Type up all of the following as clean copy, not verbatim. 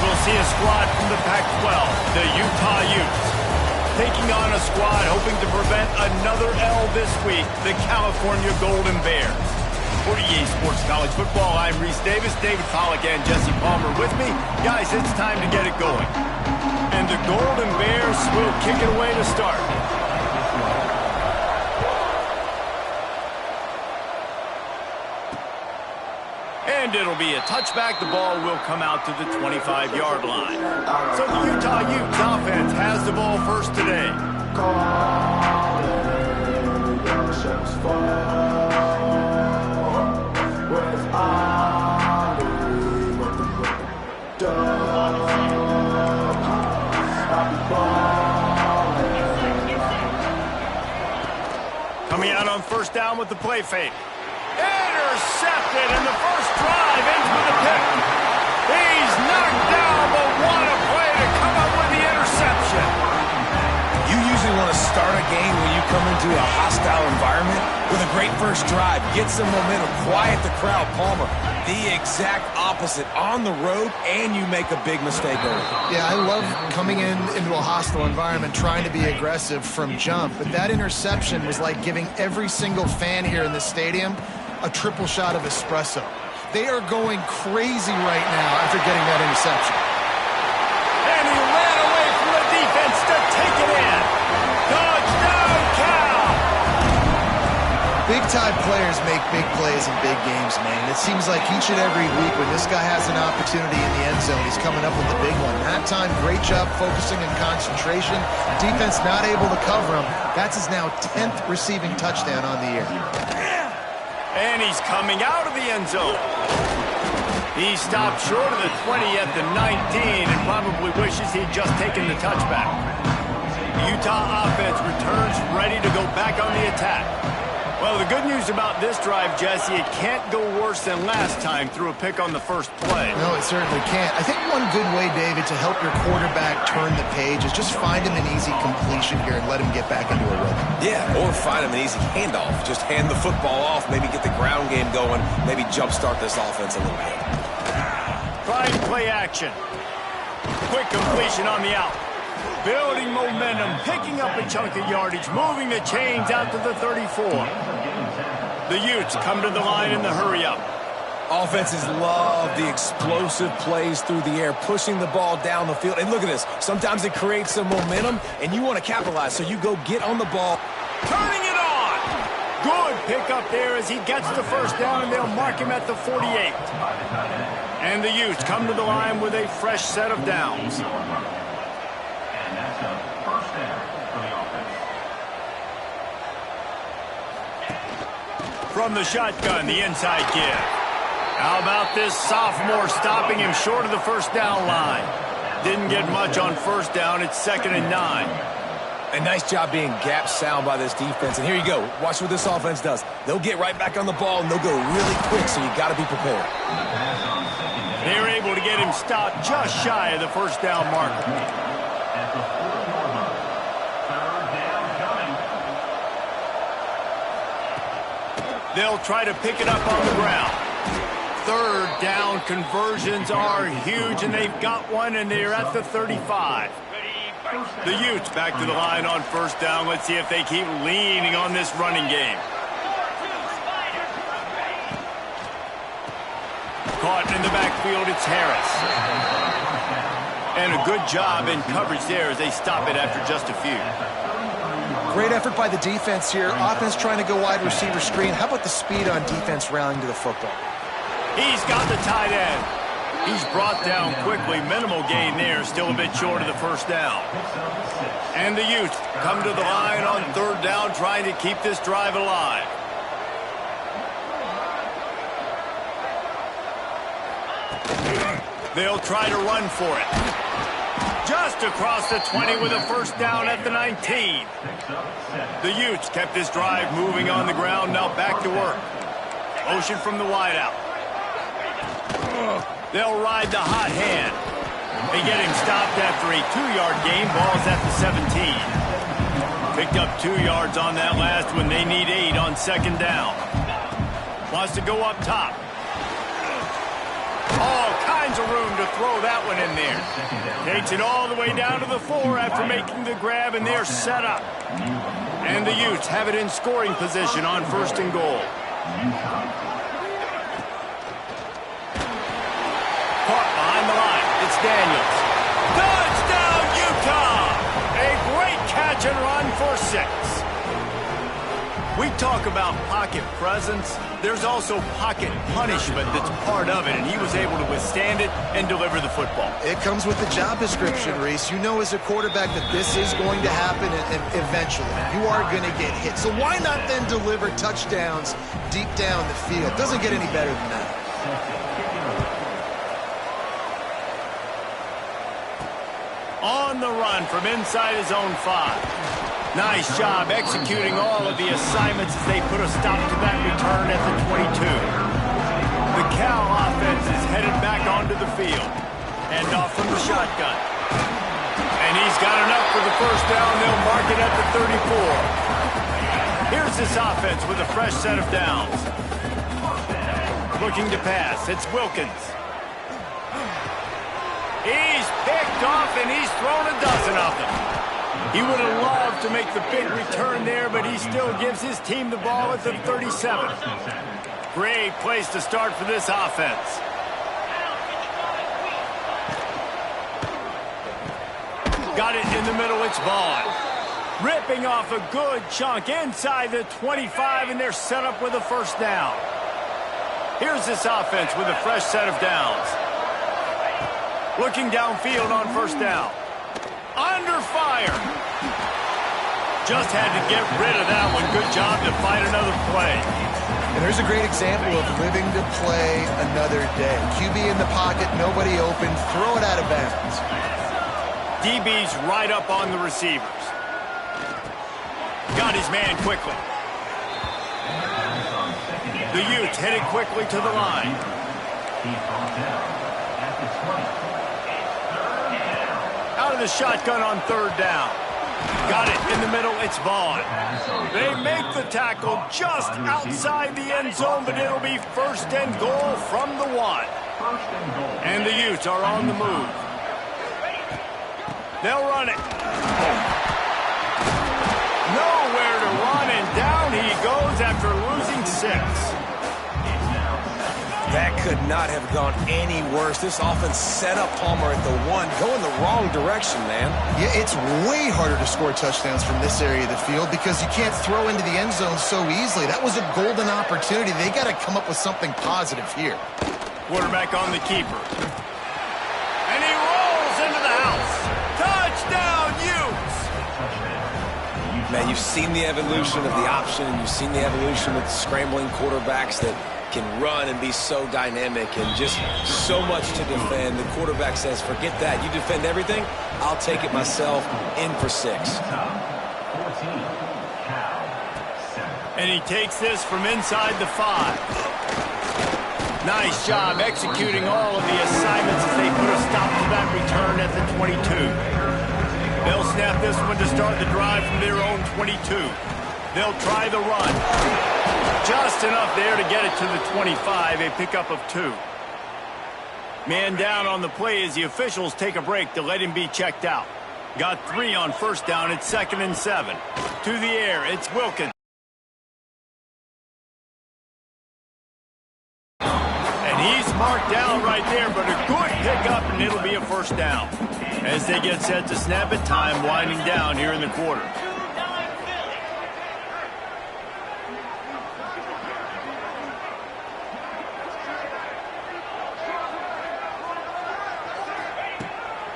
We'll see a squad from the Pac-12, the Utah Utes, taking on a squad hoping to prevent another L this week, the California Golden Bears. For EA Sports College Football, I'm Reese Davis, David Pollack, and Jesse Palmer with me. Guys, it's time to get it going. And the Golden Bears will kick it away to start. And it'll be a touchback. The ball will come out to the 25-yard line. So the Utah Utes offense has the ball first today. Coming out on first down with the play fake. Intercepted in the first drive into the pick. He's knocked down, but what a play to come up with the interception. You usually want to start a game when you come into a hostile environment with a great first drive. Get some momentum, quiet the crowd. Palmer, the exact opposite. On the road, and you make a big mistake early. Yeah, I love coming into a hostile environment, trying to be aggressive from jump. But that interception was like giving every single fan here in the stadium a triple shot of espresso. They are going crazy right now after getting that interception. And he ran away from the defense to take it in. Touchdown, Cal! Big-time players make big plays in big games, man. It seems like each and every week when this guy has an opportunity in the end zone, he's coming up with a big one. That time, great job focusing and concentration. Defense not able to cover him. That's his now 10th receiving touchdown on the year. And he's coming out of the end zone. He stopped short of the 20 at the 19 and probably wishes he'd just taken the touchback. The Utah offense returns ready to go back on the attack. Well, the good news about this drive, Jesse, it can't go worse than last time through a pick on the first play. No, it certainly can't. I think one good way, David, to help your quarterback turn the page is just find him an easy completion here and let him get back into a rhythm. Yeah, or find him an easy handoff. Just hand the football off, maybe get the ground game going, maybe jumpstart this offense a little bit. Trying play action. Quick completion on the out. Building momentum, picking up a chunk of yardage, moving the chains out to the 34. The Utes come to the line in the hurry-up. Offenses love the explosive plays through the air, pushing the ball down the field. And look at this. Sometimes it creates some momentum, and you want to capitalize, so you go get on the ball. Turning it on! Good pickup there as he gets the first down, and they'll mark him at the 48. And the Utes come to the line with a fresh set of downs. From the shotgun, the inside give. How about this sophomore stopping him short of the first down line? Didn't get much on first down. It's 2nd and 9. A nice job being gap sound by this defense. And here you go. Watch what this offense does. They'll get right back on the ball, and they'll go really quick, so you got to be prepared. They're able to get him stopped just shy of the first down marker. They'll try to pick it up on the ground. Third down conversions are huge, and they've got one, and they're at the 35. The Utes back to the line on first down. Let's see if they keep leaning on this running game. Caught in the backfield, it's Harris. And a good job in coverage there as they stop it after just a few. Great effort by the defense here. Offense trying to go wide receiver screen. How about the speed on defense rallying to the football? He's got the tight end. He's brought down quickly. Minimal gain there. Still a bit short of the first down. And the Utes come to the line on third down, trying to keep this drive alive. They'll try to run for it. Just across the 20 with a first down at the 19. The Utes kept this drive moving on the ground, now back to work. Motion from the wideout. They'll ride the hot hand. They get him stopped after a 2-yard gain. Ball's at the 17. Picked up 2 yards on that last one. They need 8 on second down. Wants to go up top. All kinds of room to throw that one in there. Takes it all the way down to the 4 after making the grab, and they're set up. And the Utes have it in scoring position on 1st and goal. Caught behind the line. It's Daniels. Touchdown, Utah! A great catch and run for 6. We talk about pocket presence. There's also pocket punishment that's part of it, and he was able to withstand it and deliver the football. It comes with the job description, Reese. You know as a quarterback that this is going to happen and eventually. You are going to get hit. So why not then deliver touchdowns deep down the field? Doesn't get any better than that. On the run from inside his own 5. Nice job executing all of the assignments as they put a stop to that return at the 22. The Cal offense is headed back onto the field. And off from the shotgun. And he's got enough for the first down. They'll mark it at the 34. Here's this offense with a fresh set of downs. Looking to pass. It's Wilkins. He's picked off and he's thrown a dozen of them. He would have loved to make the big return there, but he still gives his team the ball at the 37. Great place to start for this offense. Got it in the middle, it's Vaughn. Ripping off a good chunk inside the 25, and they're set up with a first down. Here's this offense with a fresh set of downs. Looking downfield on first down. Under fire. Just had to get rid of that one. Good job to find another play. And there's a great example of living to play another day. QB in the pocket, nobody open, throw it out of bounds. DB's right up on the receivers. Got his man quickly. The Utes headed quickly to the line. Out of the shotgun on 3rd down. Got it in the middle, it's Vaughn. They make the tackle just outside the end zone, but it'll be 1st and goal from the 1. And the Utes are on the move. They'll run it. Nowhere to run, and down he goes after losing 6. That could not have gone any worse. This offense set up Palmer at the 1, going the wrong direction, man. Yeah, it's way harder to score touchdowns from this area of the field because you can't throw into the end zone so easily. That was a golden opportunity. They got to come up with something positive here. Quarterback on the keeper. And he rolls into the house. Touchdown, Utes! Man, you've seen the evolution of the option, and you've seen the evolution of the scrambling quarterbacks that can run and be so dynamic and just so much to defend. The quarterback says, forget that. You defend everything, I'll take it myself. In for 6. And he takes this from inside the 5. Nice job executing all of the assignments as they put a stop to that return at the 22. They'll snap this one to start the drive from their own 22. They'll try the run. Just enough there to get it to the 25, a pickup of 2. Man down on the play as the officials take a break to let him be checked out. Got 3 on first down. It's 2nd and 7. To the air, it's Wilkins. And he's marked down right there, but a good pickup, and it'll be a first down. As they get set to snap it, time winding down here in the quarter.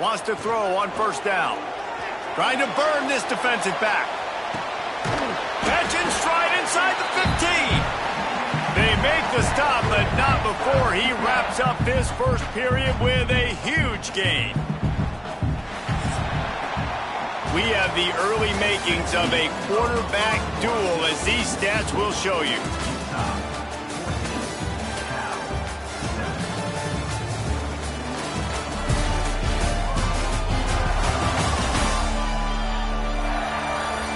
Wants to throw on first down. Trying to burn this defensive back. Catch in stride inside the 15. They make the stop, but not before he wraps up this first period with a huge gain. We have the early makings of a quarterback duel, as these stats will show you.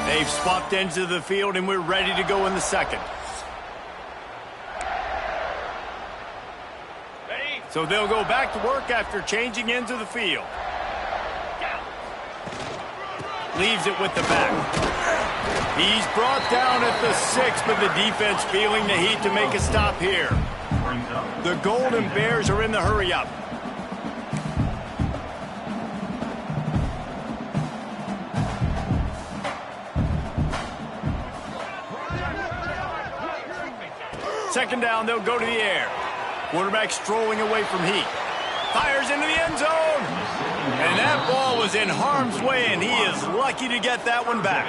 They've swapped ends of the field, and we're ready to go in the second. So they'll go back to work after changing into the field. Leaves it with the back. He's brought down at the 6, but the defense feeling the heat to make a stop here. The Golden Bears are in the hurry-up. Second down, they'll go to the air. Quarterback strolling away from heat. Fires into the end zone. And that ball was in harm's way, and he is lucky to get that one back.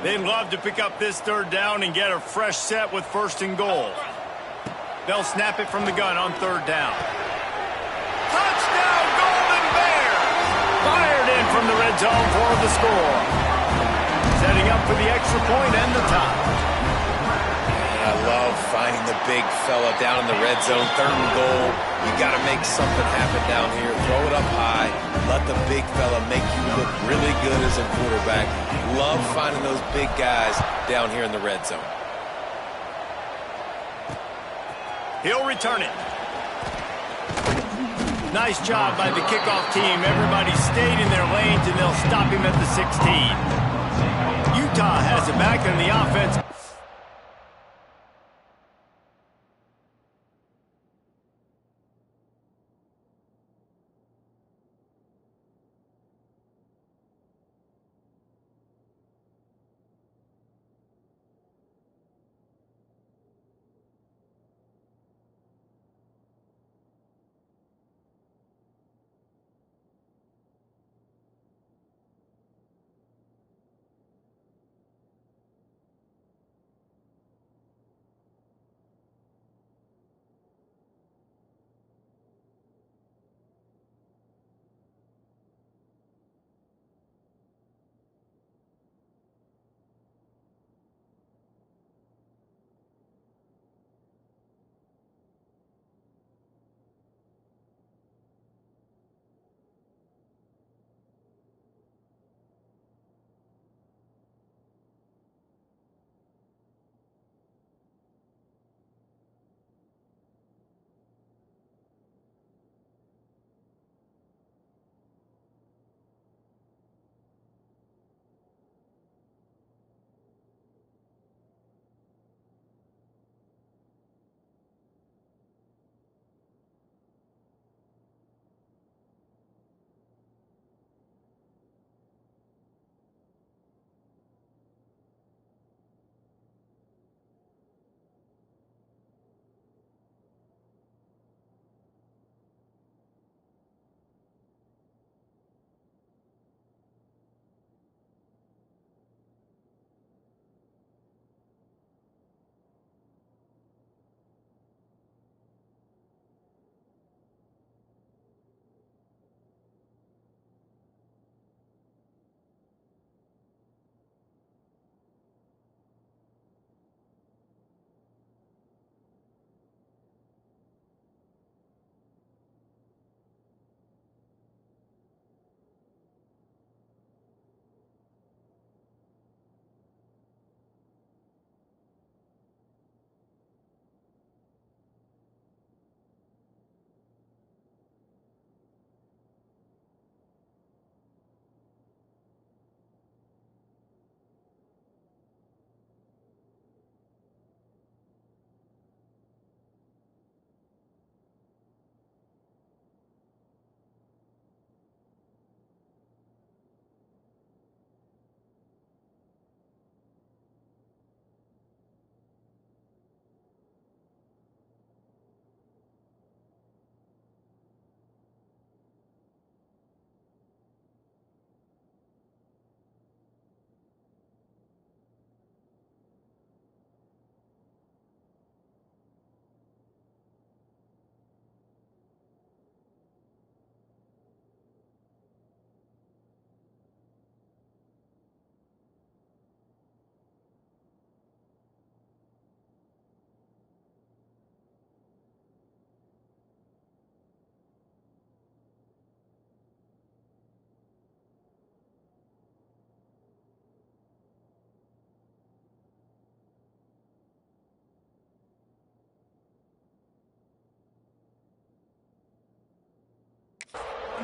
They'd love to pick up this third down and get a fresh set with first and goal. They'll snap it from the gun on third down. Touchdown, Golden Bears! Fired in from the red zone for the score. Setting up for the extra point and the tie. I love finding the big fella down in the red zone, third and goal. You got to make something happen down here. Throw it up high. Let the big fella make you look really good as a quarterback. Love finding those big guys down here in the red zone. He'll return it. Nice job by the kickoff team. Everybody stayed in their lanes, and they'll stop him at the 16. Utah has it back in the offense.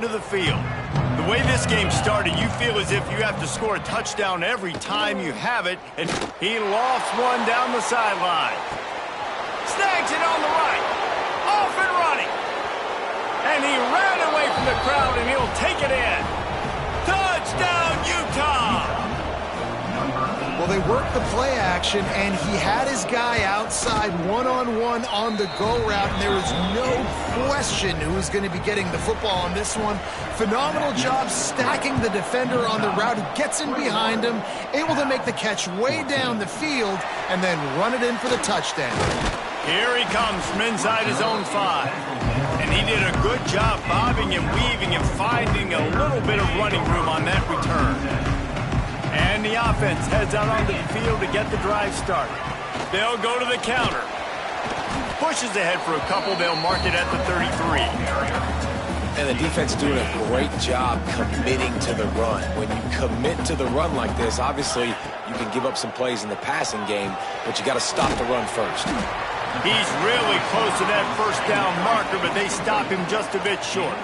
onto the field. The way this game started, you feel as if you have to score a touchdown every time you have it, and he lofts one down the sideline. Snags it on the right. Off and running. And he ran away from the crowd, and he'll take it in. Touchdown, Utah! Well, they worked the play action, and he had his guy outside one-on-one on the go route, and there was no question who was going to be getting the football on this one. Phenomenal job stacking the defender on the route, who gets in behind him, able to make the catch way down the field, and then run it in for the touchdown. Here he comes from inside his own 5. And he did a good job bobbing and weaving and finding a little bit of running room on that return. And the offense heads out onto the field to get the drive started. They'll go to the counter. Pushes ahead for a couple. They'll mark it at the 33. And the defense doing a great job committing to the run. When you commit to the run like this, obviously you can give up some plays in the passing game, but you got to stop the run first. He's really close to that first down marker, but they stop him just a bit short.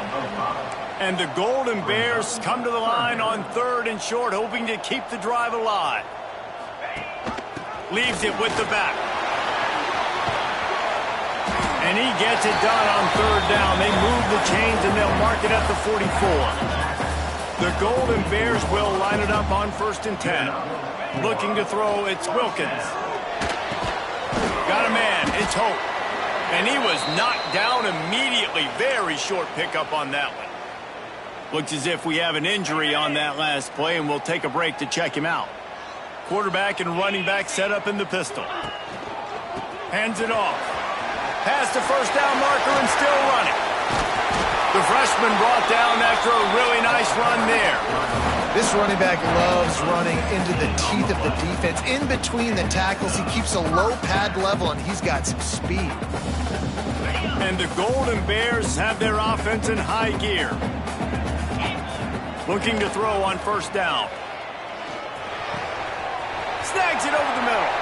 And the Golden Bears come to the line on 3rd and short, hoping to keep the drive alive. Leaves it with the back. And he gets it done on 3rd down. They move the chains, and they'll mark it at the 44. The Golden Bears will line it up on 1st and 10. Looking to throw, it's Wilkins. Got a man, it's Hope. And he was knocked down immediately. Very short pickup on that one. Looks as if we have an injury on that last play, and we'll take a break to check him out. Quarterback and running back set up in the pistol. Hands it off. Past the first down marker and still running. The freshman brought down after a really nice run there. This running back loves running into the teeth of the defense. In between the tackles, he keeps a low pad level, and he's got some speed. And the Golden Bears have their offense in high gear. Looking to throw on 1st down. Snags it over the middle.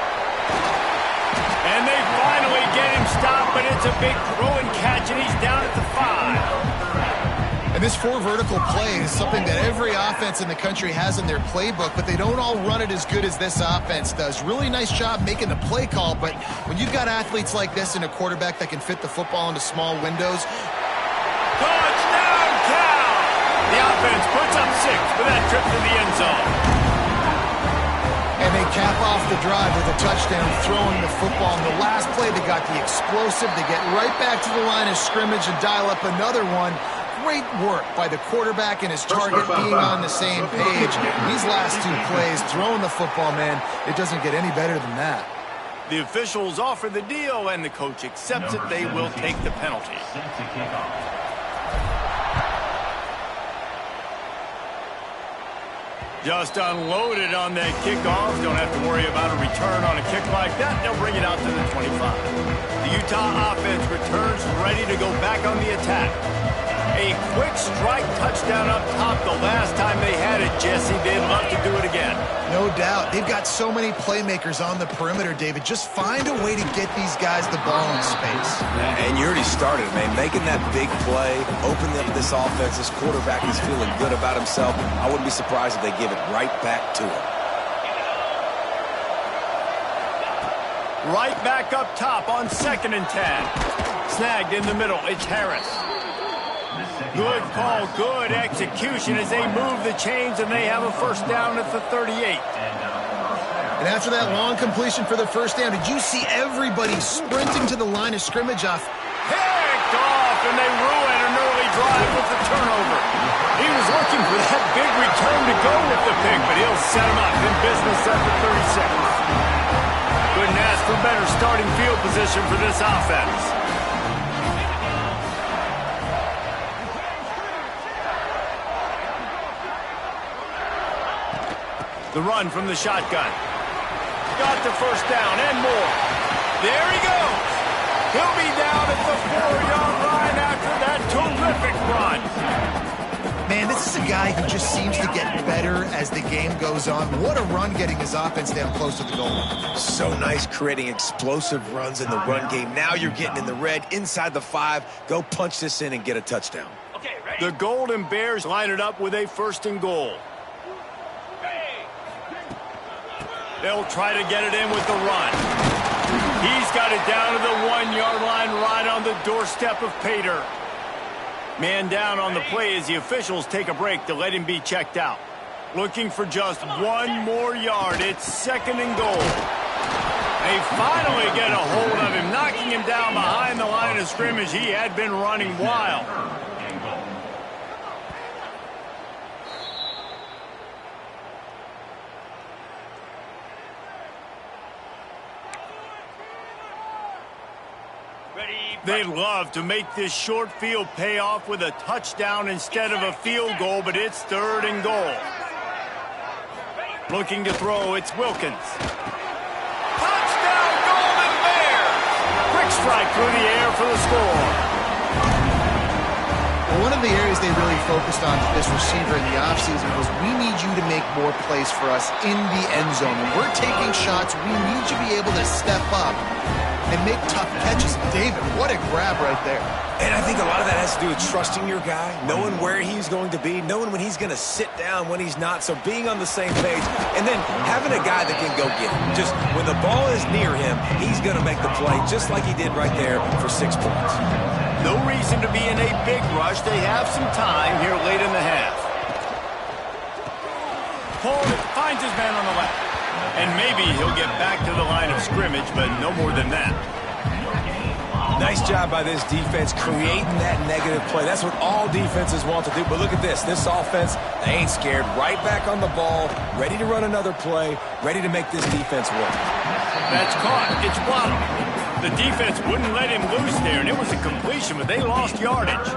And they finally get him stopped, but it's a big throw and catch, and he's down at the 5. And this 4 vertical play is something that every offense in the country has in their playbook, but they don't all run it as good as this offense does. Really nice job making the play call, but when you've got athletes like this and a quarterback that can fit the football into small windows. Touchdown, Cal! The offense puts up 6 for that trip to the end zone. And they cap off the drive with a touchdown, throwing the football. In the last play, they got the explosive. They get right back to the line of scrimmage and dial up another one. Great work by the quarterback and his target being on the same page. These last 2 plays, throwing the football, man, it doesn't get any better than that. The officials offer the deal, and the coach accepts it. They will take the penalty. Just unloaded on that kickoff. Don't have to worry about a return on a kick like that. They'll bring it out to the 25. The Utah offense returns ready to go back on the attack. A quick strike touchdown up top the last time they had it, Jesse. They'd love to do it again. No doubt. They've got so many playmakers on the perimeter, David. Just find a way to get these guys the ball in space. And you already started, man. Making that big play, opening up this offense. This quarterback is feeling good about himself. I wouldn't be surprised if they give it right back to him. Right back up top on 2nd and 10. Snagged in the middle. It's Harris. Good call, good execution as they move the chains, and they have a 1st down at the 38. And after that long completion for the 1st down, did you see everybody sprinting to the line of scrimmage off? Picked off, and they ruin an early drive with the turnover. He was looking for that big return to go with the pick, but he'll set him up in business at the 36. Couldn't ask for better starting field position for this offense. The run from the shotgun. Got the 1st down and more. There he goes. He'll be down at the 4-yard line after that terrific run. Man, this is a guy who just seems to get better as the game goes on. What a run getting his offense down close to the goal line. So nice creating explosive runs in the run game. Now you're getting in the red, inside the 5. Go punch this in and get a touchdown. Okay. The Golden Bears line it up with a 1st and goal. They'll try to get it in with the run. He's got it down to the 1-yard line right on the doorstep of Pater. Man down on the play as the officials take a break to let him be checked out. Looking for just 1 more yard. It's 2nd and goal. They finally get a hold of him, knocking him down behind the line of scrimmage. He had been running wild. They'd love to make this short field pay off with a touchdown instead of a field goal, but it's 3rd and goal. Looking to throw, it's Wilkins. Touchdown, Golden Bears! Quick strike through the air for the score. Well, one of the areas they really focused on with this receiver in the offseason was we need you to make more plays for us in the end zone. When we're taking shots, we need you to be able to step up and make tough catches. David, what a grab right there. And I think a lot of that has to do with trusting your guy, knowing where he's going to be, knowing when he's going to sit down, when he's not, so being on the same page, and then having a guy that can go get him. Just when the ball is near him, he's going to make the play, just like he did right there for 6 points. No reason to be in a big rush. They have some time here late in the half. Paul finds his man on the left. And maybe he'll get back to the line of scrimmage, but no more than that. Nice job by this defense creating that negative play. That's what all defenses want to do. But look at this. This offense, they ain't scared. Right back on the ball, ready to run another play, ready to make this defense work. That's caught. It's blocked. The defense wouldn't let him loose there, and it was a completion, but they lost yardage.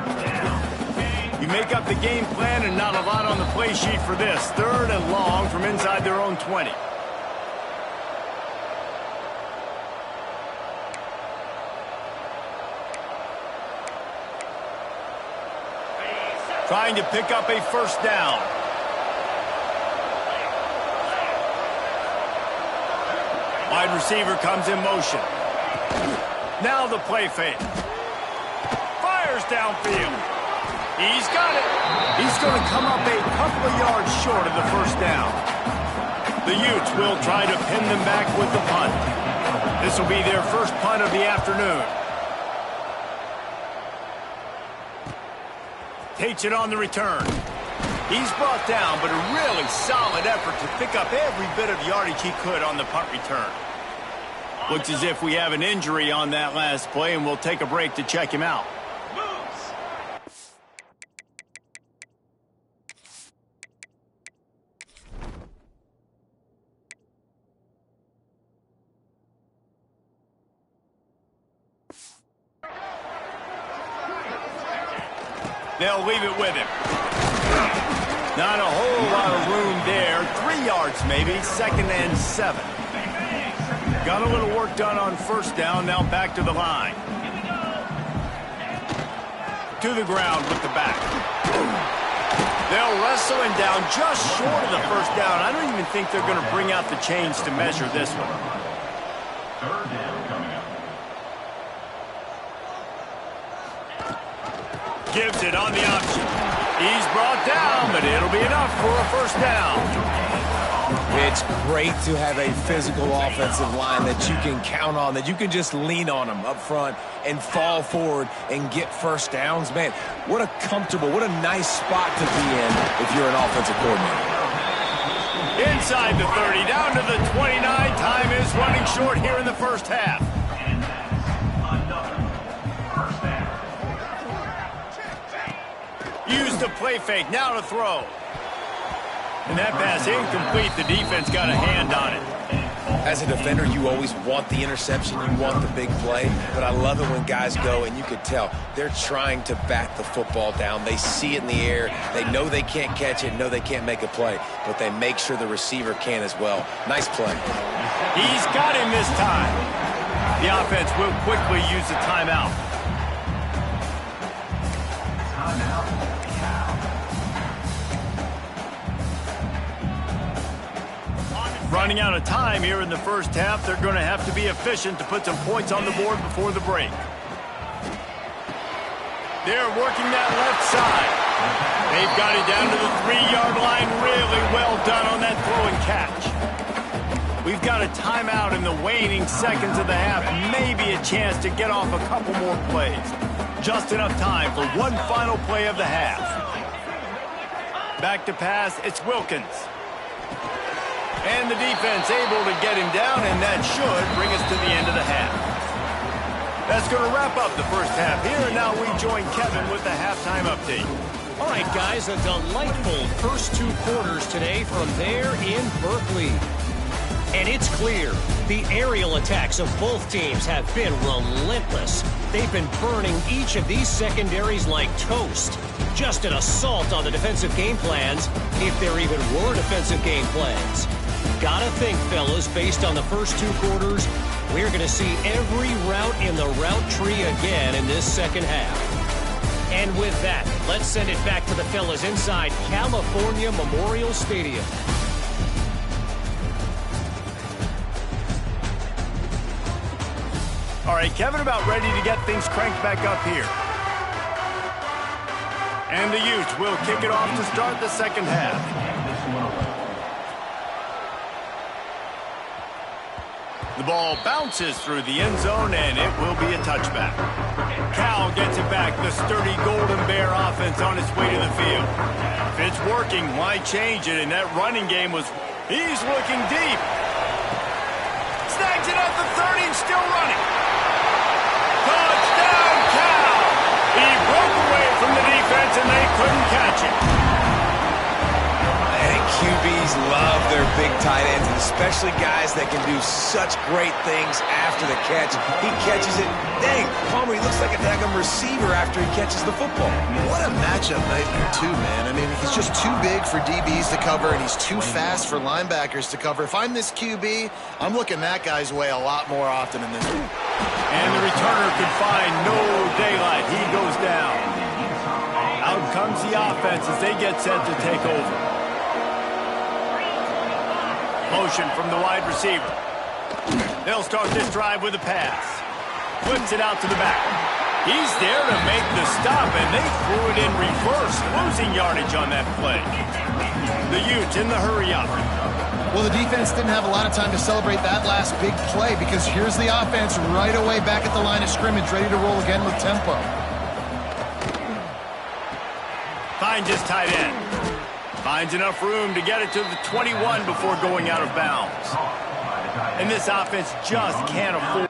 You make up the game plan and not a lot on the play sheet for this. 3rd and long from inside their own 20. Trying to pick up a 1st down. Wide receiver comes in motion. Now the play fake. Fires downfield. He's got it. He's going to come up a couple of yards short of the 1st down. The Utes will try to pin them back with the punt. This will be their first punt of the afternoon. Takes it on the return. He's brought down, but a really solid effort to pick up every bit of yardage he could on the punt return. Looks as if we have an injury on that last play, and we'll take a break to check him out. They'll leave it with him. Not a whole lot of room there. 3 yards maybe. 2nd and 7. Got a little work done on 1st down. Now back to the line. To the ground with the back. They'll wrestle him down just short of the 1st down. I don't even think they're going to bring out the chains to measure this one. 3rd down coming up. Gives it on the option. He's brought down, but it'll be enough for a 1st down. It's great to have a physical offensive line that you can count on, that you can just lean on them up front and fall forward and get 1st downs. Man, what a comfortable, what a nice spot to be in if you're an offensive coordinator. Inside the 30, down to the 29. Time is running short here in the 1st half. Use the play fake, now to throw. And that pass incomplete. The defense got a hand on it. As a defender, you always want the interception, you want the big play, but I love it when guys go, and you could tell they're trying to bat the football down. They see it in the air. They know they can't catch it, know they can't make a play, but they make sure the receiver can as well. Nice play. He's got him this time. The offense will quickly use the timeout. Running out of time here in the 1st half. They're going to have to be efficient to put some points on the board before the break. They're working that left side. They've got it down to the 3-yard line. Really well done on that throw and catch. We've got a timeout in the waning seconds of the half. Maybe a chance to get off a couple more plays. Just enough time for one final play of the half. Back to pass, it's Wilkins. And the defense able to get him down, and that should bring us to the end of the half. That's going to wrap up the first half here, and now we join Kevin with the halftime update. All right, guys, a delightful first 2 quarters today from there in Berkeley. And it's clear, the aerial attacks of both teams have been relentless. They've been burning each of these secondaries like toast. Just an assault on the defensive game plans, if there even were defensive game plans. Gotta think, fellas, based on the first 2 quarters, we're going to see every route in the route tree again in this second half. And with that, let's send it back to the fellas inside California Memorial Stadium. All right, Kevin about ready to get things cranked back up here. And the Utes will kick it off to start the second half. The ball bounces through the end zone, and it will be a touchback. Cal gets it back. The sturdy Golden Bear offense on its way to the field. If it's working, why change it? And that running game was... He's looking deep. Snags it at the 30 and still running. Touchdown, Cal! He broke away from the defense, and they couldn't catch it. I think QBs love their big tight ends, and especially guys that can do such great things after the catch. He catches it. Dang, Palmer, he looks like a daggum receiver after he catches the football. What a matchup nightmare, too, man. I mean, he's just too big for DBs to cover, and he's too fast for linebackers to cover. If I'm this QB, I'm looking that guy's way a lot more often than this one. And the returner could find no daylight. He goes down. Out comes the offense as they get set to take over. Motion from the wide receiver. They'll start this drive with a pass. Flips it out to the back. He's there to make the stop, and they threw it in reverse, losing yardage on that play. The Utes in the hurry-up. Well, the defense didn't have a lot of time to celebrate that last big play because here's the offense right away back at the line of scrimmage, ready to roll again with tempo. Finds his tight end. Finds enough room to get it to the 21 before going out of bounds. And this offense just can't afford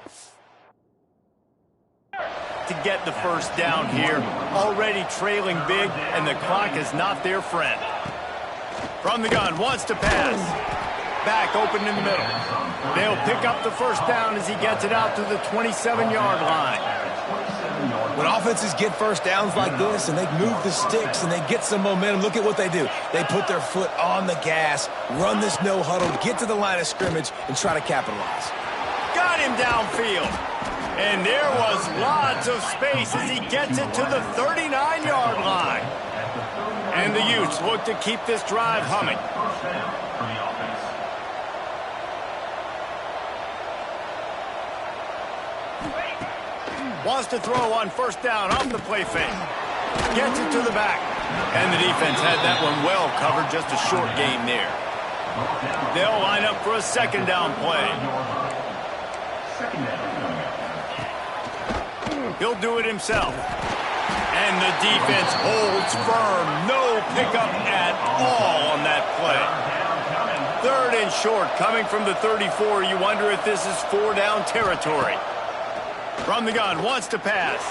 to get the first down here. Already trailing big, and the clock is not their friend. From the gun, wants to pass. Back open in the middle. They'll pick up the first down as he gets it out to the 27-yard line. When offenses get first downs like this and they move the sticks and they get some momentum, look at what they do. They put their foot on the gas, run this no huddle, get to the line of scrimmage, and try to capitalize. Got him downfield. And there was lots of space as he gets it to the 39-yard line. And the Utes look to keep this drive humming. Wants to throw on first down off the play fake. Gets it to the back. And the defense had that one well covered. Just a short game there. They'll line up for a second down play. He'll do it himself. And the defense holds firm. No pickup at all on that play. Third and short coming from the 34. You wonder if this is 4-down territory. From the gun, wants to pass.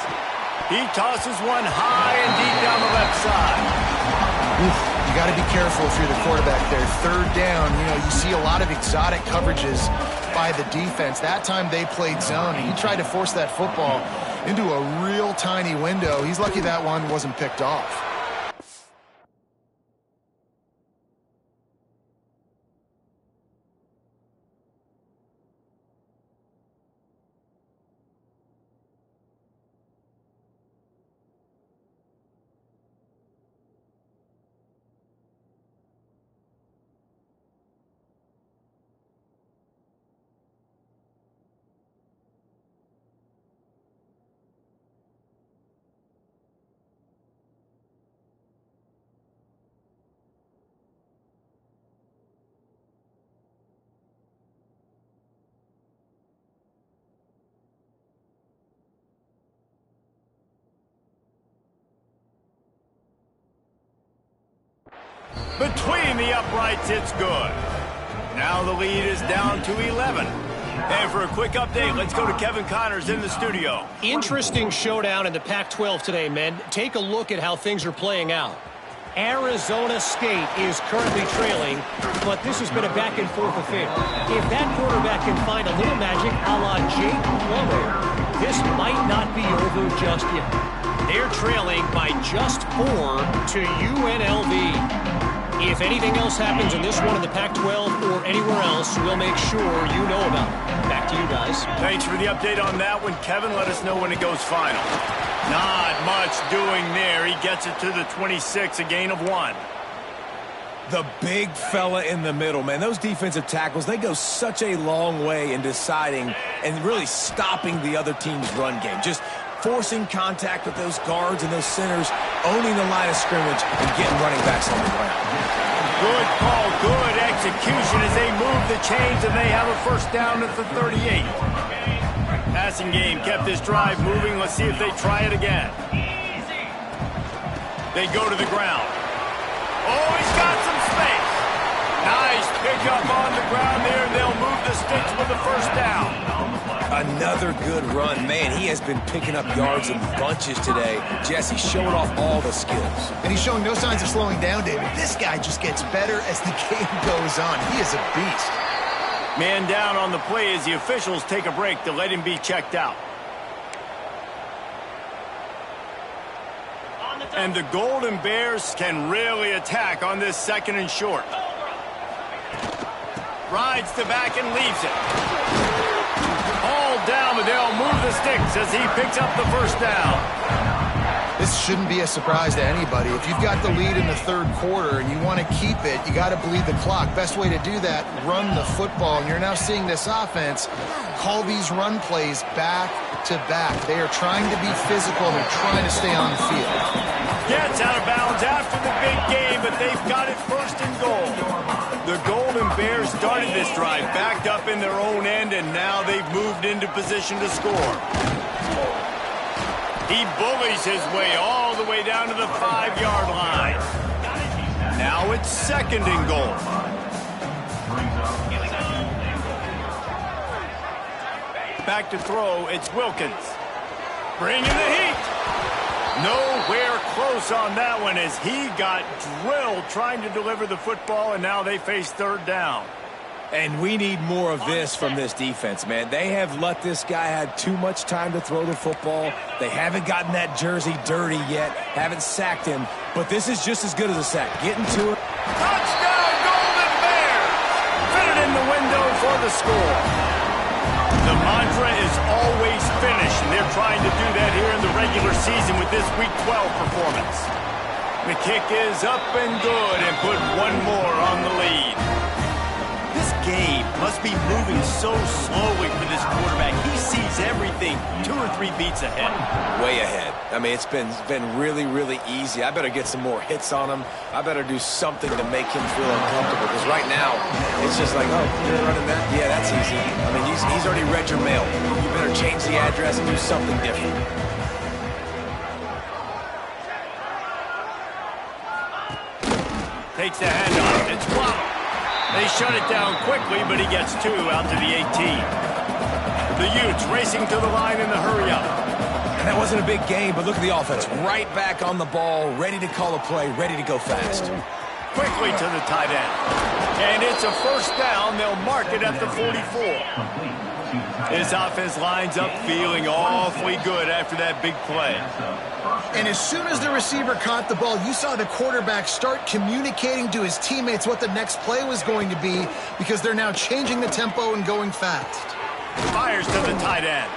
He tosses one high and deep down the left side. You got to be careful if you're the quarterback there. Third down, you see a lot of exotic coverages by the defense. That time they played zone, and he tried to force that football into a real tiny window. He's lucky that one wasn't picked off. Between the uprights, it's good. Now the lead is down to 11. And for a quick update, let's go to Kevin Connors in the studio. Interesting showdown in the Pac-12 today, men. Take a look at how things are playing out. Arizona State is currently trailing, but this has been a back-and-forth affair. If that quarterback can find a little magic a la Jake Plummer, this might not be over just yet. They're trailing by just 4 to UNLV. If anything else happens in this one in the Pac-12 or anywhere else, we'll make sure you know about it. Back to you guys. Thanks for the update on that one, Kevin. Let us know when it goes final. Not much doing there. He gets it to the 26, a gain of 1. The big fella in the middle, man. Those defensive tackles, they go such a long way in deciding and really stopping the other team's run game. Just forcing contact with those guards and those centers, owning the line of scrimmage, and getting running backs on the ground. Good call, good execution as they move the chains, and they have a first down at the 38. Passing game kept this drive moving. Let's see if they try it again. They go to the ground. Oh, he's got some space. Nice pickup on the ground there, and they'll move the sticks with the first down. Another good run. Man, he has been picking up yards in bunches today. Jesse showing off all the skills. And he's showing no signs of slowing down, David. This guy just gets better as the game goes on. He is a beast. Man down on the play as the officials take a break to let him be checked out. And the Golden Bears can really attack on this 2nd and short. Rides the back and leaves it. All down, but they'll move the sticks as he picks up the first down. This shouldn't be a surprise to anybody. If you've got the lead in the 3rd quarter and you want to keep it, you got to bleed the clock. Best way to do that, run the football. And you're now seeing this offense call these run plays back to back. They are trying to be physical, and they're trying to stay on the field. Gets out of bounds after the big game, but they've got it 1st and goal. The Golden Bears started this drive backed up in their own end, and now they've moved into position to score. He bullies his way all the way down to the 5-yard line. Now it's 2nd and goal. Back to throw, it's Wilkins. Bringing the heat. Nowhere close on that one as he got drilled trying to deliver the football, and now they face 3rd down. And we need more of this from this defense, man. They have let this guy have too much time to throw the football. They haven't gotten that jersey dirty yet, haven't sacked him, but this is just as good as a sack. Getting to it. Touchdown, Golden Bears! Fit it in the window for the score. The mantra is always finish, and they're trying to do that here in the regular season with this Week 12 performance. The kick is up and good and put one more on the lead. This game must be moving so slowly for this quarterback. He sees everything 2 or 3 beats ahead. Way ahead. I mean, it's been really, really easy. I better get some more hits on him. I better do something to make him feel uncomfortable, because right now, it's just like, oh, you're running that? Yeah, that's easy. I mean, he's already read your mail. You better change the address and do something different. Takes the handoff. It's Waddle. They shut it down quickly, but he gets 2 out to the 18. The Utes racing to the line in the hurry-up. And that wasn't a big game, but look at the offense. Right back on the ball, ready to call a play, ready to go fast. Quickly to the tight end. And it's a first down. They'll mark it at the 44. His offense lines up feeling awfully good after that big play. And as soon as the receiver caught the ball, you saw the quarterback start communicating to his teammates what the next play was going to be, because they're now changing the tempo and going fast. Fires to the tight end.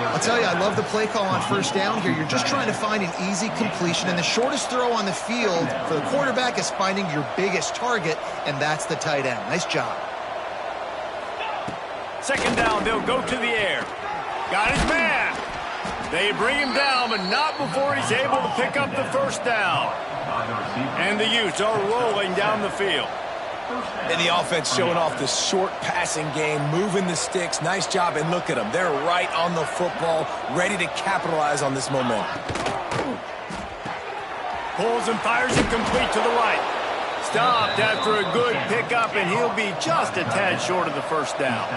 I'll tell you, I love the play call on first down here. You're just trying to find an easy completion, and the shortest throw on the field for the quarterback is finding your biggest target, and that's the tight end. Nice job. 2nd down, they'll go to the air. Got his man. They bring him down, but not before he's able to pick up the first down. And the Utes are rolling down the field. And the offense showing off the short passing game, moving the sticks. Nice job, and look at them. They're right on the football, ready to capitalize on this momentum. Pulls and fires it complete to the right. Stopped after a good pickup, and he'll be just a tad short of the first down.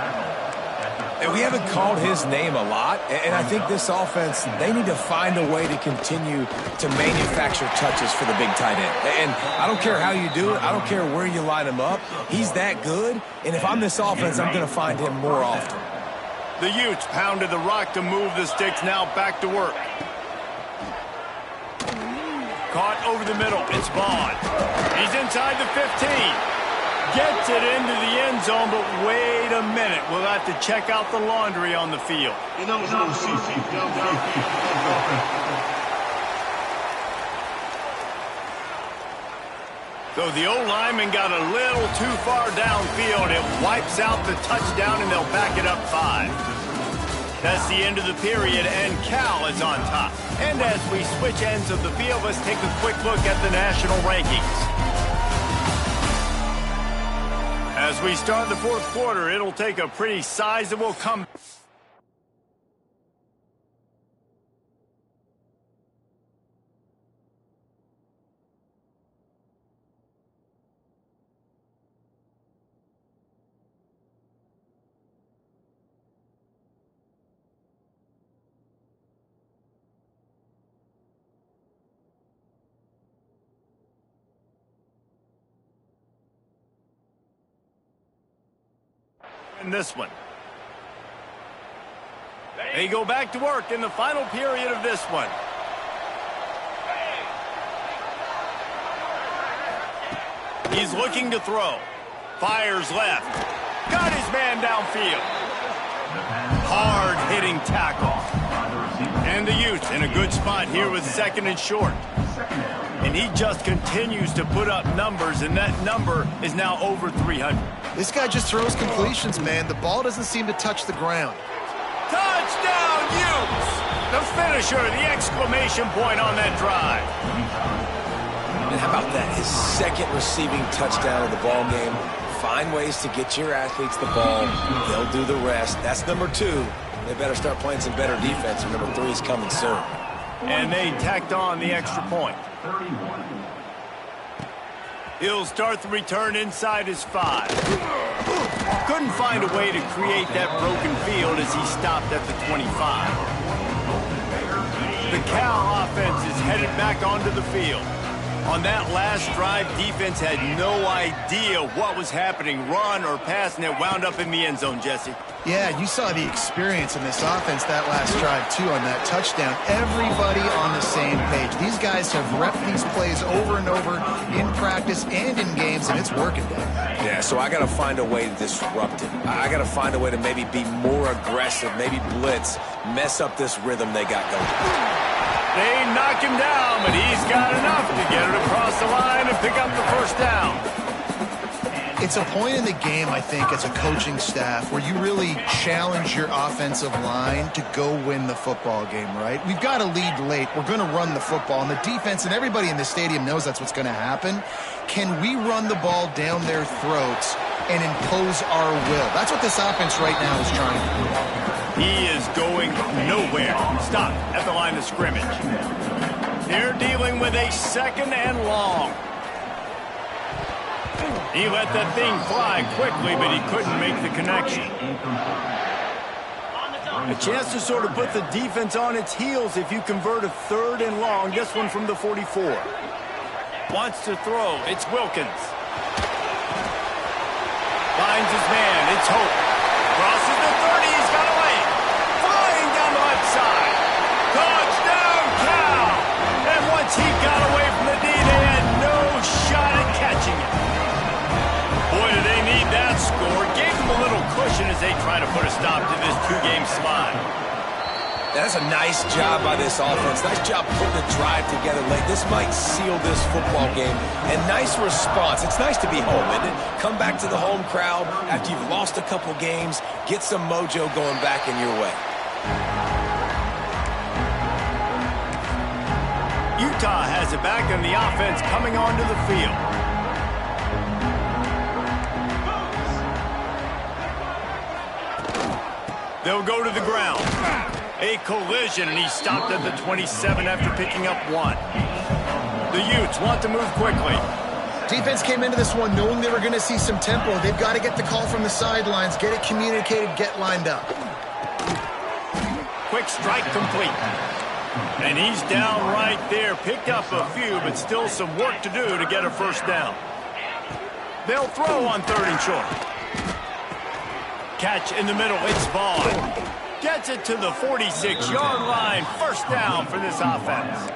And we haven't called his name a lot, and I think this offense, they need to find a way to continue to manufacture touches for the big tight end. And I don't care how you do it. I don't care where you line him up. He's that good, and if I'm this offense, I'm going to find him more often. The Utes pounded the rock to move the sticks, now back to work. Caught over the middle. It's Vaughn. He's inside the 15. Gets it into the end zone, but wait a minute. We'll have to check out the laundry on the field. So the O-lineman got a little too far downfield. It wipes out the touchdown, and they'll back it up 5. That's the end of the period, and Cal is on top. And as we switch ends of the field, let's take a quick look at the national rankings. As we start the fourth quarter, it'll take a pretty sizable comeback. In this one. They go back to work in the final period of this one. He's looking to throw. Fires left. Got his man downfield. Hard-hitting tackle. And the Utes in a good spot here with 2nd and short. And he just continues to put up numbers, and that number is now over 300. This guy just throws completions, man. The ball doesn't seem to touch the ground. Touchdown, Utes! The finisher, the exclamation point on that drive. And how about that? His 2nd receiving touchdown of the ball game. Find ways to get your athletes the ball. They'll do the rest. That's number 2. They better start playing some better defense, and number 3 is coming soon. And they tacked on the extra point. He'll start the return inside his 5. Couldn't find a way to create that broken field as he stopped at the 25. The Cal offense is headed back onto the field. On that last drive, defense had no idea what was happening, run or pass, and it wound up in the end zone, Jesse. Yeah, you saw the experience in this offense that last drive, too, on that touchdown. Everybody on the same page. These guys have repped these plays over and over in practice and in games, and it's working, Dave. Yeah, so I got to find a way to disrupt it. I got to find a way to maybe be more aggressive, maybe blitz, mess up this rhythm they got going. They knock him down, but he's got enough to get it across the line and pick up the first down. It's a point in the game, I think, as a coaching staff where you really challenge your offensive line to go win the football game, right? We've got to lead late. We're going to run the football. And the defense and everybody in the stadium knows that's what's going to happen. Can we run the ball down their throats and impose our will? That's what this offense right now is trying to do. He is going nowhere. Stop at the line of scrimmage. They're dealing with a 2nd and long. He let that thing fly quickly, but he couldn't make the connection. A chance to sort of put the defense on its heels if you convert a 3rd and long. This one from the 44. Wants to throw. It's Wilkins. Finds his man. It's Hope. Crosses the 30. He's got away. Flying down the left side. Touchdown, Cal! And once he got away from the D, they had no shot at catching it. Boy, do they need that score. Gave them a little cushion as they try to put a stop to this 2-game slide. That's a nice job by this offense. Nice job putting the drive together late. This might seal this football game. And nice response. It's nice to be home, isn't it? Come back to the home crowd after you've lost a couple games. Get some mojo going back in your way. Utah has it back, and the offense coming onto the field. They'll go to the ground. A collision, and he stopped at the 27 after picking up 1. The Utes want to move quickly. Defense came into this one knowing they were going to see some tempo. They've got to get the call from the sidelines, get it communicated, get lined up. Quick strike complete. And he's down right there. Picked up a few, but still some work to do to get a first down. They'll throw on 3rd and short. Catch in the middle. It's Vaughn. Gets it to the 46-yard line. First down for this offense.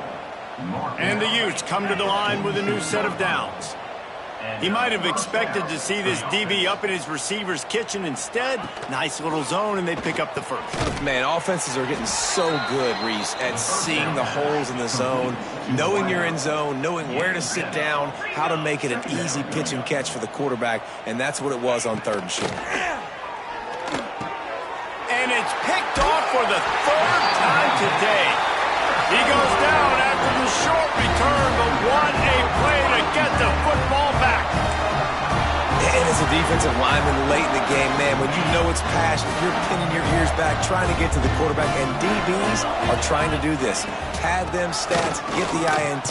And the Utes come to the line with a new set of downs. He might have expected to see this DB up in his receiver's kitchen. Instead, nice little zone, and they pick up the first. Man, offenses are getting so good, Reese, at seeing the holes in the zone, knowing you're in zone, knowing where to sit down, how to make it an easy pitch and catch for the quarterback, and that's what it was on 3rd and short. And it's picked off for the 3rd time today. He goes down after the short return, but what a play to get the football back. And as a defensive lineman late in the game, man, when you know it's passion, you're pinning your ears back, trying to get to the quarterback, and DBs are trying to do this. Pad them stats, get the INT.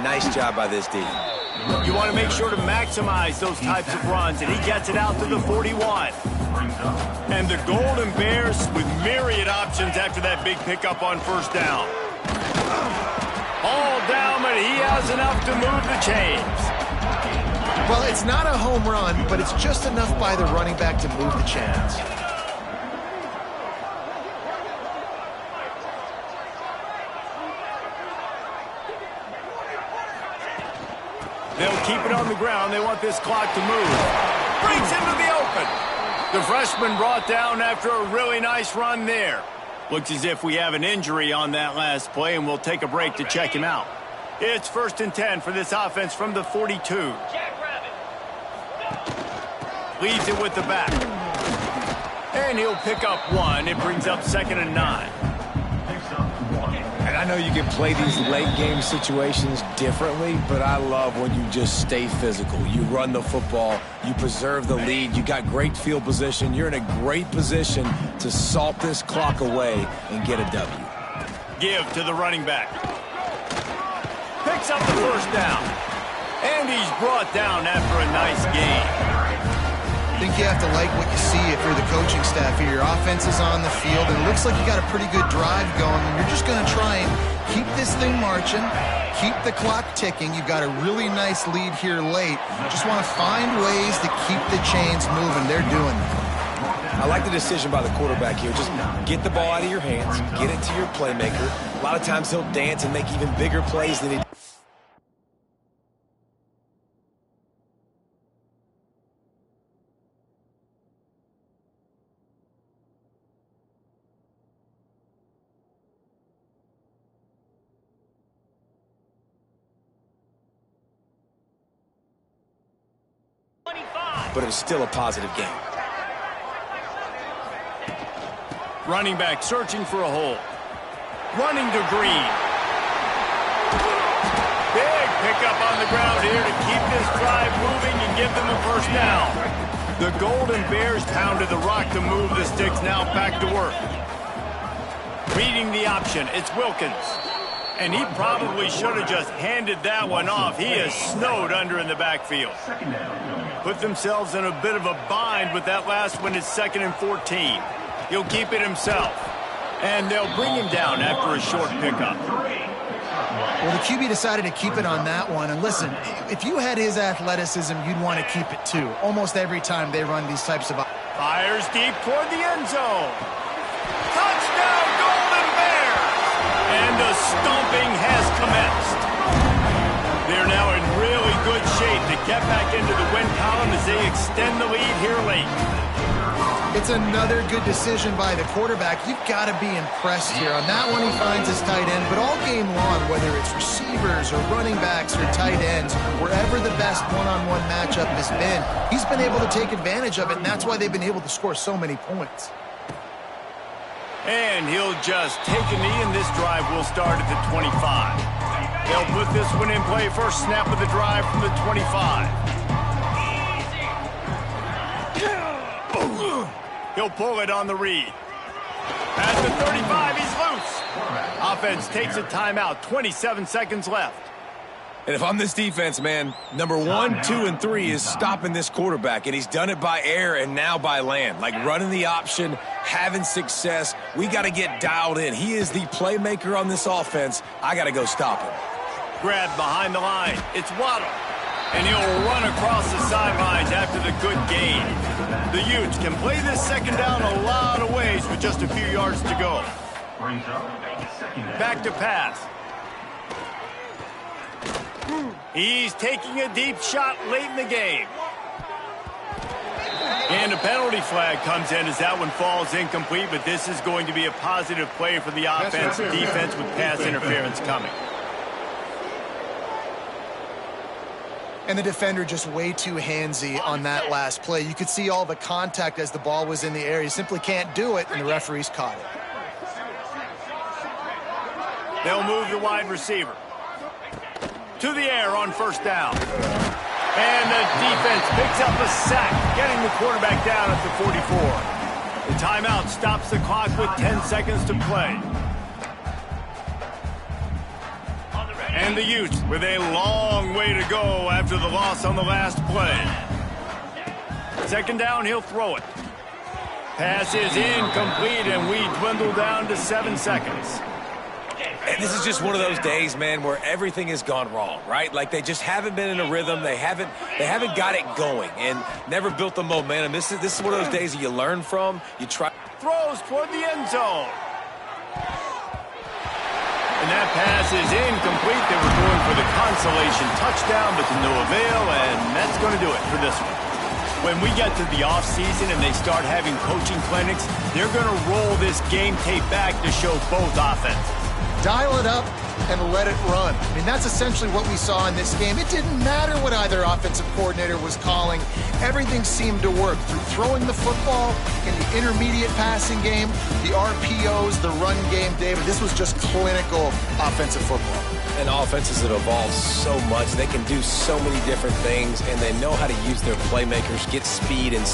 Nice job by this D. You want to make sure to maximize those types of runs, and he gets it out to the 41. And the Golden Bears with myriad options after that big pickup on first down. All down, but he has enough to move the chains. Well, it's not a home run, but it's just enough by the running back to move the chains. They'll keep it on the ground. They want this clock to move. Breaks into the open. The freshman brought down after a really nice run there. Looks as if we have an injury on that last play, and we'll take a break to check him out. It's 1st and 10 for this offense from the 42. Leads it with the back. And he'll pick up 1. It brings up 2nd and 9. And I know you can play these late game situations differently, but I love when you just stay physical. You run the football, you preserve the lead, you got great field position, you're in a great position to salt this clock away and get a W. Give to the running back. Picks up the first down. And he's brought down after a nice game. I think you have to like what you see if you're the coaching staff here. Your offense is on the field, and it looks like you got a pretty good drive going, and you're just going to try and keep this thing marching, keep the clock ticking. You've got a really nice lead here late. Just want to find ways to keep the chains moving. They're doing it. I like the decision by the quarterback here. Just get the ball out of your hands, get it to your playmaker. A lot of times he'll dance and make even bigger plays than he... But it's still a positive game. Running back searching for a hole. Running to Green. Big pickup on the ground here to keep this drive moving and give them a first down. The Golden Bears pounded the rock to move the sticks. Now back to work. Reading the option, it's Wilkins. And he probably should have just handed that one off. He is snowed under in the backfield. Put themselves in a bit of a bind with that last one. It's 2nd and 14. He'll keep it himself. And they'll bring him down after a short pickup. Well, the QB decided to keep it on that one. And listen, if you had his athleticism, you'd want to keep it too. Almost every time they run these types of... Fires deep toward the end zone. Touchdown, Golden Bears! And the stomping has commenced. They're now in really good shape to get back into the win column as they extend the lead here late. It's another good decision by the quarterback. You've got to be impressed here. On that one, he finds his tight end. But all game long, whether it's receivers or running backs or tight ends, wherever the best one-on-one matchup has been, he's been able to take advantage of it, and that's why they've been able to score so many points. And he'll just take a knee, and this drive will start at the 25. They'll put this one in play. First snap of the drive from the 25. He'll pull it on the read. At the 35, he's loose. Offense takes a timeout. 27 seconds left. And if I'm this defense, man, number 1, 2, and 3 is stopping this quarterback, and he's done it by air and now by land. Like running the option, having success. We got to get dialed in. He is the playmaker on this offense. I got to go stop him. Grabbed behind the line. It's Waddle. And he'll run across the sidelines after the good gain. The Utes can play this second down a lot of ways with just a few yards to go. Back to pass. He's taking a deep shot late in the game. And a penalty flag comes in as that one falls incomplete, but this is going to be a positive play for the offense. Defense with pass interference coming. And the defender just way too handsy on that last play. You could see all the contact as the ball was in the air. He simply can't do it, and the referees caught it. They'll move the wide receiver to the air on first down. And the defense picks up a sack, getting the quarterback down at the 44. The timeout stops the clock with 10 seconds to play. And the Utes with a long way to go after the loss on the last play. Second down, he'll throw it. Pass is incomplete, and we dwindle down to 7 seconds. And this is just one of those days, man, where everything has gone wrong, right? Like they just haven't been in a rhythm. They haven't got it going and never built the momentum. This is one of those days that you learn from. You try. Throws toward the end zone. And that pass is incomplete. They were going for the consolation touchdown, but to no avail, and that's going to do it for this one. When we get to the offseason and they start having coaching clinics, they're going to roll this game tape back to show both offenses. Dial it up and let it run. I mean, that's essentially what we saw in this game. It didn't matter what either offensive coordinator was calling. Everything seemed to work through throwing the football in the intermediate passing game, the RPOs, the run game, David. This was just clinical offensive football. And offenses have evolved so much. They can do so many different things, and they know how to use their playmakers, get speed and